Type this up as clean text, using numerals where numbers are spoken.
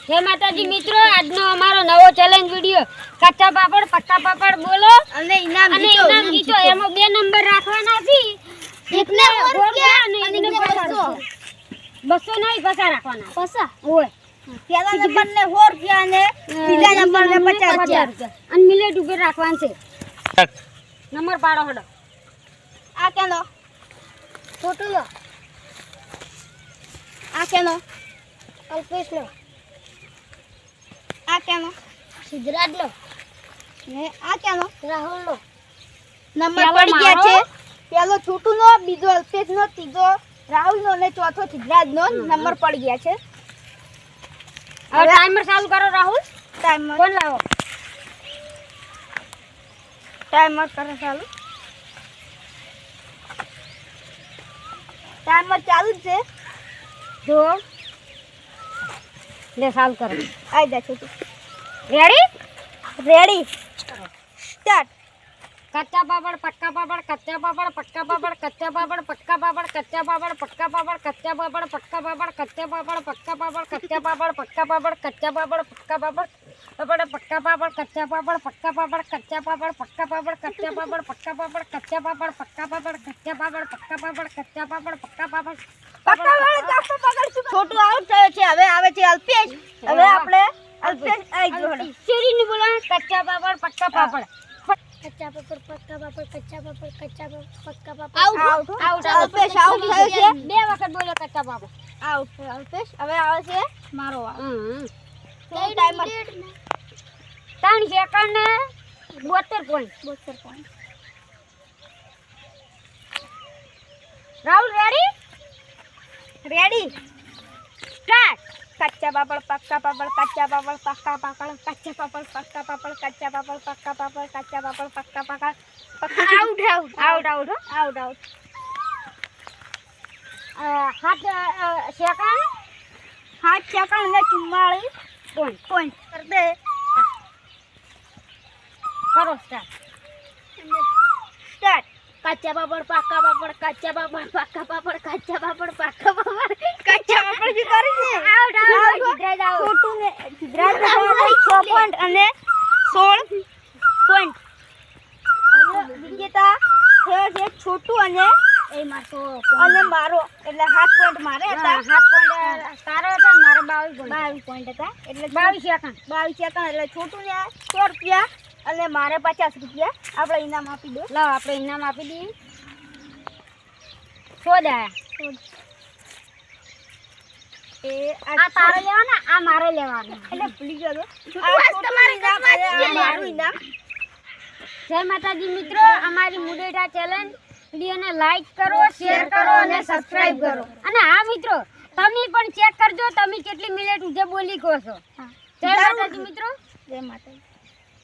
જય માતાજી મિત્રો, આજનો અમારો નવો ચેલેન્જ વિડિયો કાચા પાપડ પક્કા પાપડ બોલો અને ઇનામ જીતો. એમાં 2 નંબર રાખવાના છે, એકને ₹100 અને એકને 200. 200 નહીં, પૈસા રાખવાના. પૈસા ઓય પહેલા નંબર ને ₹100 અને બીજા નંબર ને ₹50 અને મિલેટ ઉપર રાખવાનું છે. નંબર પાડો હડો. આ કેનો ફોટો લો. આ કેનો અલ્પેશ લો. આ કેનો સિદ્ધરાજ લો. ને આ કેનો રાહુલ લો. નંબર પડી ગયા છે. પહેલો છોટુ નો, બીજો અલ્પેશ નો, ત્રીજો રાહુલ નો અને ચોથો સિદ્ધરાજ નો નંબર પડી ગયા છે. હવે ટાઈમર ચાલુ કરો રાહુલ. ટાઈમર ફોન લાવો. ટાઈમર કરો ચાલુ. ટાઈમર ચાલુ જ છે. જો લે ચાલુ કરો. આઈ જા છોટુ. Ready ready start. કચ્ચા પાપડ પક્કા પાપડ કચ્ચા પાપડ પક્કા પાપડ કચ્ચા પાપડ પક્કા પાપડ કચ્ચા પાપડ પક્કા પાપડ કચ્ચા પાપડ પક્કા પાપડ કચ્ચા પાપડ પક્કા પાપડ કચ્ચા પાપડ પક્કા પાપડ કચ્ચા પાપડ પક્કા પાપડ પક્કા પાપડ કચ્ચા પાપડ પક્કા પાપડ કચ્ચા પાપડ પક્કા પાપડ કચ્ચા પાપડ પક્કા પાપડ કચ્ચા પાપડ પક્કા પાપડ કચ્ચા પાપડ પક્કા પાપડ કચ્ચા પાપડ પક્કા પાપડ છોટુ આઉટ થયો છે. હવે આવે છે અલ્પેશ. હવે આપણે અલ્પેશ આઈ ગયો. શેરીને બોલો. કચ્ચા પાપડ પક્કા પાપડ कच्चा पापड़ पक्का पापड़ कच्चा पापड़ पक्का पापड़ આઉટ અલ્પેશ આઉટ થયો છે. 2 વખત બોલ્યો કચ્ચા પાપડ. આઉટ થયો અલ્પેશ. હવે આવે છે મારો વાર. ટાઈમર 3 સેકન્ડ ને 72 point. 72 point. Rahul ready ready start. કચ્ચા પાપડ પક્કા પાપડ કચ્ચા પાપડ પક્કા પાપડ કચ્ચા પાપડ પક્કા પાપડ કચ્ચા પાપડ પક્કા પાપડ કચ્ચા પાપડ પક્કા પાપડ out out out out out out. 7 second 7 second ને 44 પોઈન્ટ. પોઈન્ટ કર દે. કરો સ્ટાર્ટ. સ્ટાર્ટ. कच्चा पापड़ पक्का पापड़ कच्चा पापड़ पक्का पापड़ कच्चा पापड़ पक्का पापड़ કચ્ચા પાપડ બી કરી છે. Out out Siddhraj out. Chhotu ને સિદ્ધરાજ ને 6 પોઈન્ટ અને 16 પોઈન્ટ. અને વિજેતા થયો છે છોટુ અને ए मारतो મારો. એટલે 7 પોઈન્ટ મારે હતા. 7 પોઈન્ટ તારો હતા, મારે 22 22 પોઈન્ટ હતા. એટલે 22 સેકન્ડ. 22 સેકન્ડ. એટલે છોટુ ને ₹100 અને મારે ₹50. આપણે ઇનામ આપી દો. લાવ આપણે ઇનામ આપી દઈએ. સોદા એ આ તારે લેવાના, આ મારે લેવાના. એટલે ભૂલી ગયો તો. આ તમારું ઇનામ અને આ મારું ઇનામ. જય માતાજી મિત્રો, અમારી મુડેઠા ચેલેન્જ વિડીયોને લાઈક કરો, શેર કરો અને સબસ્ક્રાઇબ કરો. અને હા મિત્રો, તમે પણ ચેક કરજો તમે કેટલી મિનિટ ઉજે બોલી કહો છો. જય માતાજી મિત્રો. જય માતાજી.